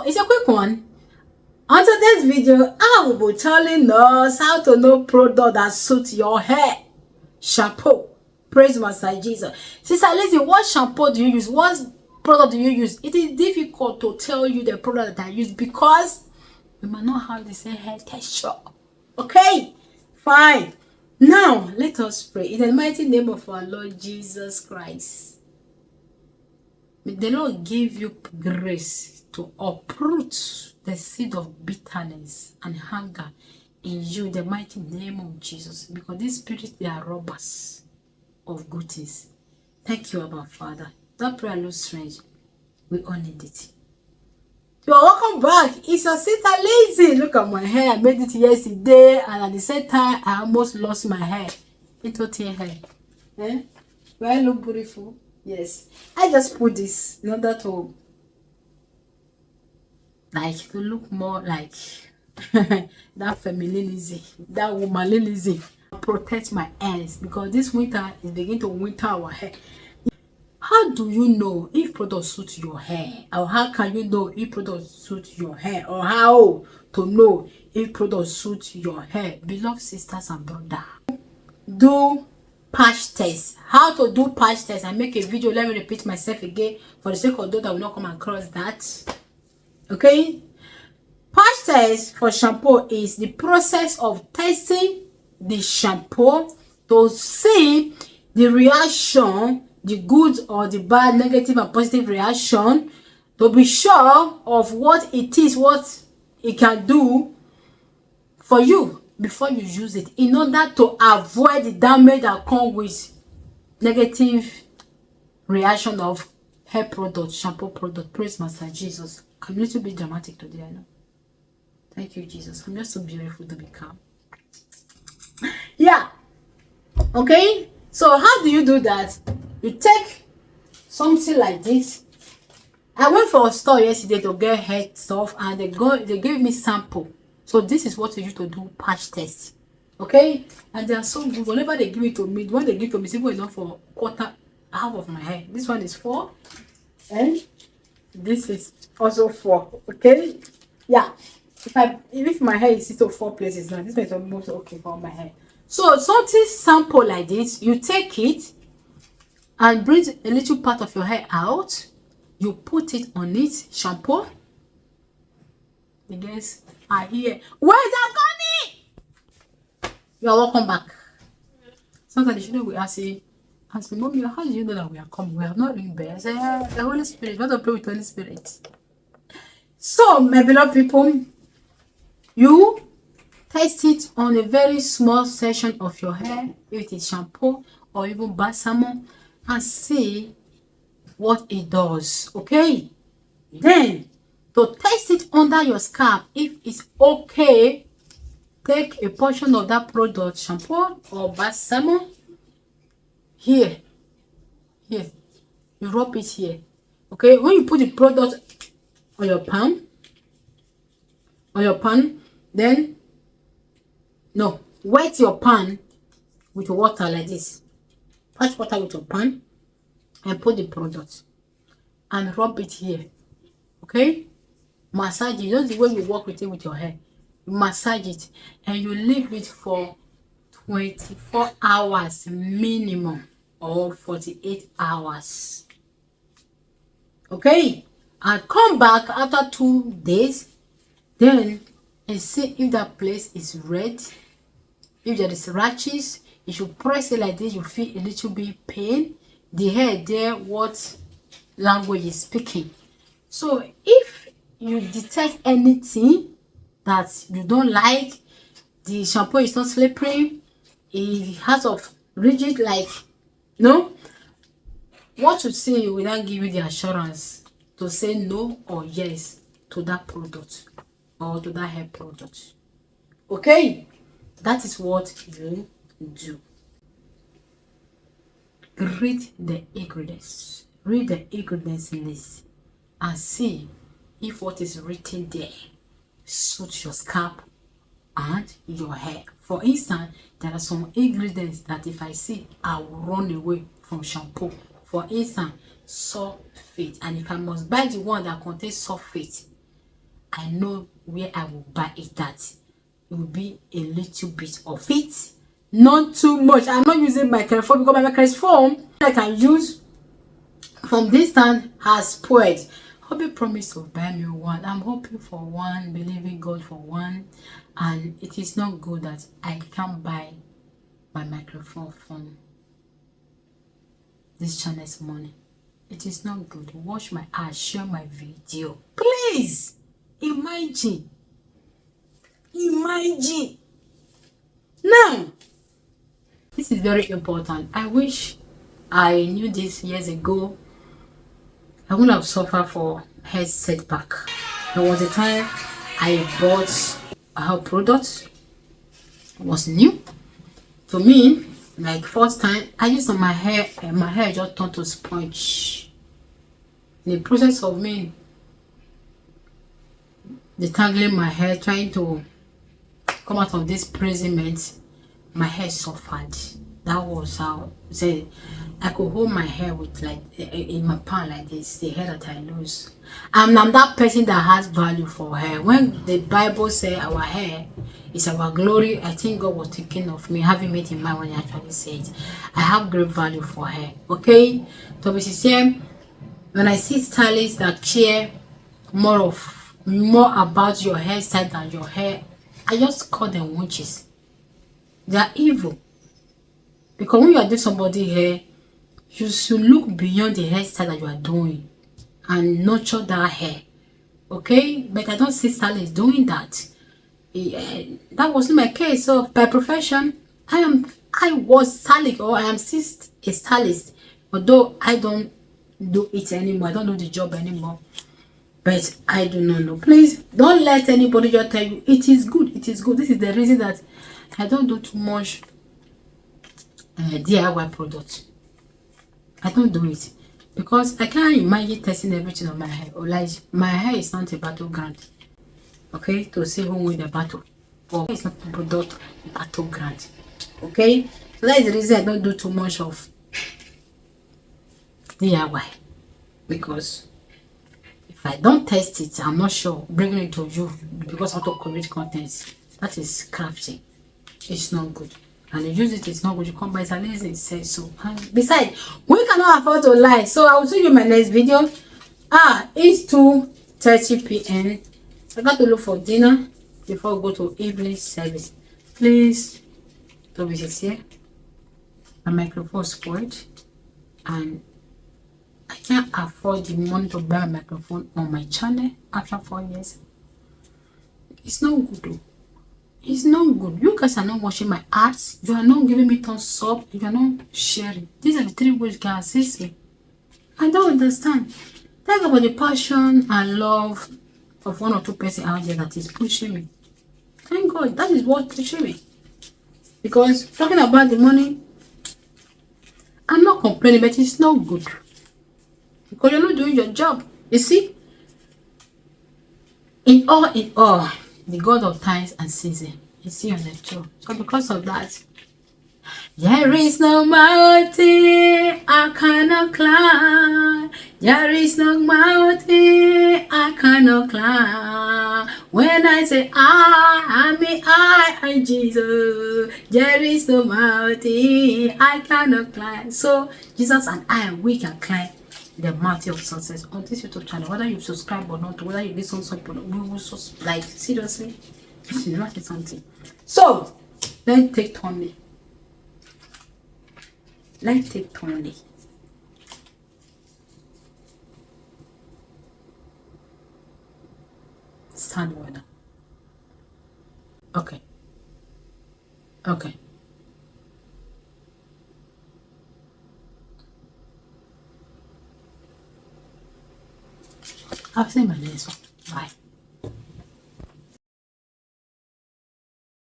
So it's a quick one. On today's video, I will be telling us how to know product that suits your hair. Shampoo. Praise Master Jesus. Sister Lizzie, what shampoo do you use? What product do you use? It is difficult to tell you the product that I use because we might not have the same hair texture. Okay? Fine. Now, let us pray. In the mighty name of our Lord Jesus Christ. May the Lord give you grace to uproot the seed of bitterness and hunger in you, in the mighty name of Jesus. Because these spirits, they are robbers of good things. Thank you, Abba Father. That prayer looks strange. We all need it. You are welcome back. It's your sister Lizzie. Look at my hair. I made it yesterday, and at the same time, I almost lost my hair into thin hair. Eh? Do I look beautiful? Yes. I just put this in order to look more like that feminine Lizzie, that woman Lizzie. Protect my ends because this winter is beginning to winter our hair. How do you know if product suits your hair? Or how can you know if product suits your hair? Or how to know if product suits your hair? Beloved sisters and brothers, do patch test. How to do patch test? I make a video. Let me repeat myself again for the sake of those that will not come across that. Okay? Patch test for shampoo is the process of testing the shampoo to see the reaction, the good or the bad, negative and positive reaction, to be sure of what it is, what it can do for you before you use it, in order to avoid the damage that comes with negative reaction of hair product, shampoo product. Praise Master Jesus. I'm a little bit dramatic today, I know. Thank you, Jesus. I'm just so beautiful to be calm. Yeah. Okay. So how do you do that? You take something like this. I went for a store yesterday to get hair stuff, and they gave me sample. So this is what you use to do patch test. Okay? And they are so good. Whenever they give it to me, the one they give to me is even enough for half of my hair. This one is 4. And this is also 4. Okay? Yeah. If my hair is still 4 places now, this one is almost okay for my hair. So something sample like this, you take it and bring a little part of your hair out. You put it on it, shampoo. The guys are here. Where's that coming? You are welcome back. Sometimes the children will ask me, Mommy, how do you know that we are coming? We have not ring bell. I say, the Holy Spirit. What to play with the Holy Spirit? So, my beloved people, you test it on a very small section of your hair, if it is shampoo or even balsam, and see what it does. Okay? Then, to test it under your scalp, if it's okay, take a portion of that product, shampoo or balsam, here. You rub it here. Okay? When you put the product on your palm, then wet your pan with water like this. Patch water with your pan and put the product and rub it here. Okay? Massage it. That's the way you work with it with your hair. You massage it and you leave it for 24 hours minimum or 48 hours. Okay? And come back after 2 days, then, and see if that place is red. If there is rashes, you should press it like this. You feel a little bit pain. The hair there, what language is speaking. So if you detect anything that you don't like, the shampoo is not slippery, it has of rigid, like what you say will not give you the assurance to say no or yes to that product or to that hair product. Okay? That is what you do. Read the ingredients. Read the ingredients list and see if what is written there suits your scalp and your hair. For instance, there are some ingredients that if I see, I will run away from shampoo. For instance, sulfate. And if I must buy the one that contains sulfate, I know where I will buy it at. It will be a little bit of it, not too much. I'm not using microphone because my microphone I can use from this stand has spoiled. Hobby promised to buy me one. I'm hoping for one, believing God for one, and it is not good that I can't buy my microphone from this channel's money. It is not good. Watch my ads, share my video, please. Imagine now. This is very important. I wish I knew this years ago. I wouldn't have suffered for head setback. There was a time I bought her product. It was new to me. Like first time I used on my hair, and my hair just turned to sponge. In the process of me detangling my hair, trying to come out of this imprisonment, my hair suffered. That was how say I could hold my hair with like in my palm like this, the hair that I lose. I'm that person that has value for hair. When the Bible say our hair is our glory, I think God was thinking of me, having it in mind when he actually said it. I have great value for hair. Okay, so be sincere. When I see stylists that care more about your hairstyle than your hair, I just call them witches. They are evil. Because when you are doing somebody's hair, you should look beyond the hairstyle that you are doing and nurture that hair. Okay? But I don't see stylists doing that. That wasn't my case. So by profession, I was stylist, or I am still a stylist. Although I don't do it anymore. I don't do the job anymore. But I do not know. Please don't let anybody just tell you it is good. It is good. This is the reason that I don't do too much DIY products. I don't do it because I can't imagine testing everything on my hair. Or like my hair is not a battleground. Okay, to see who win the battle. Or it's not a product battleground. Okay, so that is the reason I don't do too much of DIY, because if I don't test it, I'm not sure bringing it to you because how to create content. That is crafting. It's not good. And you use it, it's not good. You come by it, it says so. And besides, we cannot afford to lie. So I will see you in my next video. It's 2:30 p.m. I got to look for dinner before we go to evening service. Please don't be sincere. My microphone spoiled, and I can't afford the money to buy a microphone on my channel after 4 years. It's not good though. It's not good. You guys are not watching my ads. You are not giving me thumbs up. You are not sharing. These are the 3 ways you can assist me. I don't understand. Think about the passion and love of 1 or 2 persons out there that is pushing me. Thank God. That is what pushing me. Because talking about the money, I'm not complaining, but it's not good. Because you're not doing your job. You see? In all, the God of times and season is still on the throne. So because of that, there is no mountain I cannot climb. There is no mountain I cannot climb. When I say I mean I am Jesus. There is no mountain I cannot climb. So Jesus and I, we can climb the mountain of success on this YouTube channel. Whether you subscribe or not, whether you listen to something, we will like seriously. This is not something. So let's take Tony. Let's take Tony. Stand weather. Okay. Okay. I've seen my next one.